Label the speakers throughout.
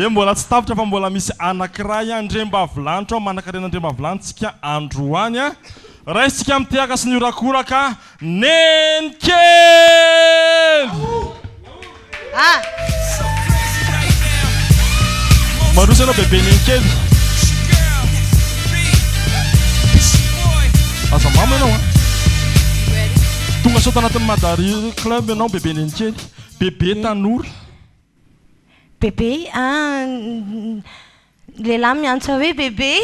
Speaker 1: Ye mbola tsy tapitra fa mbola misy anankiray Andriambavilanitra manakarena Andriambavilanitra androany raisitsika mitiaka sy ny orakoraka Nenkely. Maroso anao bebe Nenkely. Aza mama ianao tonga sao tanatin'ny Madary club ianao bebe Nenkely. Bebe Tanora.
Speaker 2: Bébé, lehilahy miantso hoe bébé,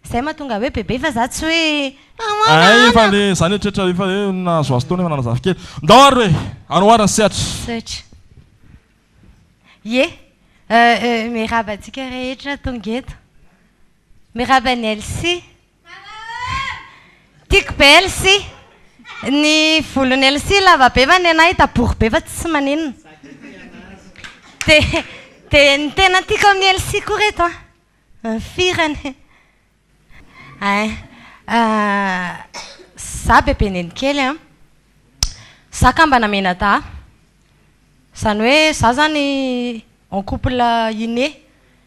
Speaker 2: zay mahatonga hoe bébé fa za tsy hoe
Speaker 1: efa le zany etrehitra efa hoe nahazo azy taona efa nanazava kely. Ndao ary hoe anoarany sehatra.
Speaker 2: Sehatra. Ye, miraba antsika rehetra tonga eto. Miraba ny Elsie. Tiako be Elsie. Ny volon'ny Elsie lava be fa ny anahy tabory be fa tsy maninona. De ny tena tiako amin'ny Elsie koa reto firany. Za bebe Nenkely za kamba namena ta. Zany hoe za zany en couple iné.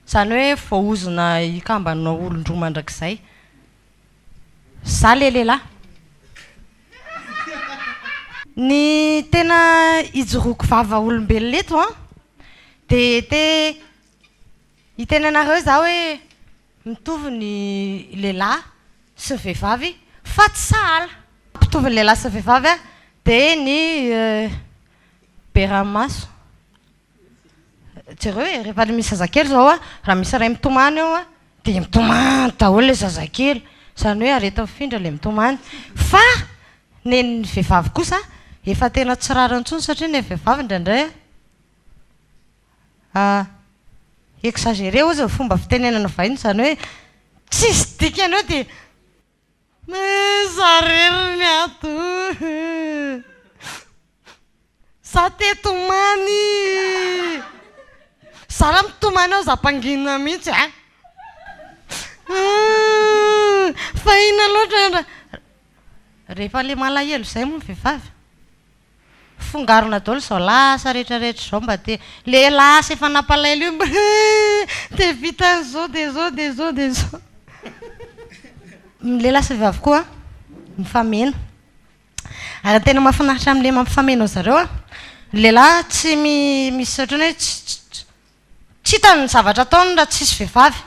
Speaker 2: Zany hoe voahozona ikambanao olon-droa mandrakizay. Za le lehilahy. Ny tena ijoroako vava olombelona eto de itenenareo za hoe mitovy ny lehilahy sy vehivavy fa tsy sahala. Mitovy ny lehilahy sy vehivavy de ny beramaso. Jereo rehefa misy zazakely zao raha misy ray mitomany eo de mitomany daholo le zazakely. Zany hoe areta mifindra le mitomany. Fa ny vehivavy kosa efa tena tsy rariny intsony satria ny vehivavy indraindray exagéré ozy ny fomba fitenenana vahiny. Zany hoe tsisy dikany eo de zareriny ato za tetomany za raha mitomany ao za mpangina mihitsy fa ina loatra rehefa le malahelo zay moa ny vehivavy fongarona daholo zao lasa rehetrarehetra zao mba de le lasa efa nampalahelo io de vita zao de zao de zao de zao. Le lasa vehivavy koa mifameno. Ary tena mahafinaritra amin'le mampifameno zareo lehilahy tsy misy ohatrany hoe tsy hitany zavatra ataony raha tsisy vehivavy.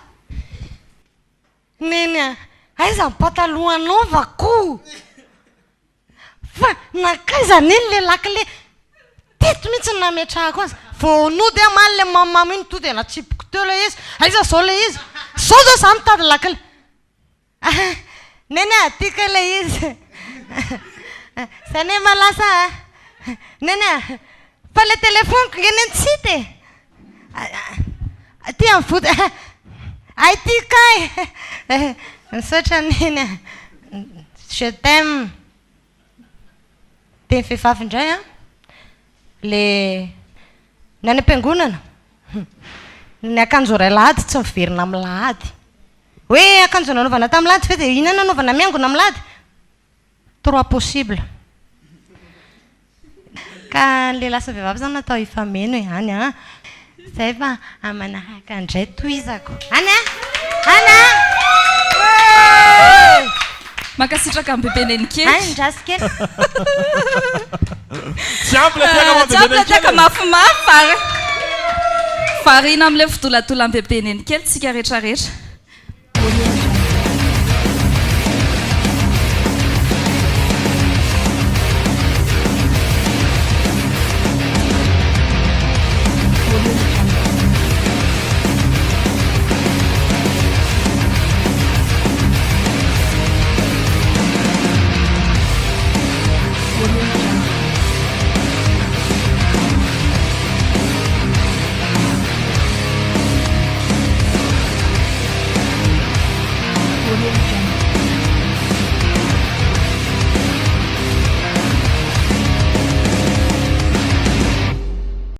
Speaker 2: Neny aiza ny pataloha anaovako fa nakaiza neny le lakile teto mihitsy ny nametrahako azy voanody maly le mamamo iny to de natsipiko teo le izy aiza zao le izy zao za mitady lakile neny tika le izy zany malasa neny fa le telefoniko ngeneny tsy te ty amivody ay ty kay misaotra neny je t'aime. De ny vehivavy indray le ny any am-piangonana ny akanjo ray lahady tsy miverina amin'ny lahady hoe akanjo nanaovana tamin'ny lahady fe de ina nanaovana miangona amin'ny lahady 3 possible. Ka ny lehilahy sy vehivavy zany natao ifameno ihany zay fa manaraka indray toizako any
Speaker 3: makasitraka amin'ny bebe Nenkely.
Speaker 2: Ndrasy kely.
Speaker 1: Tsy ampy le
Speaker 3: tiaka mafimafy variana amin'ilay fidolatolan'ny bebe Nenkely tsika rehetrarehetra.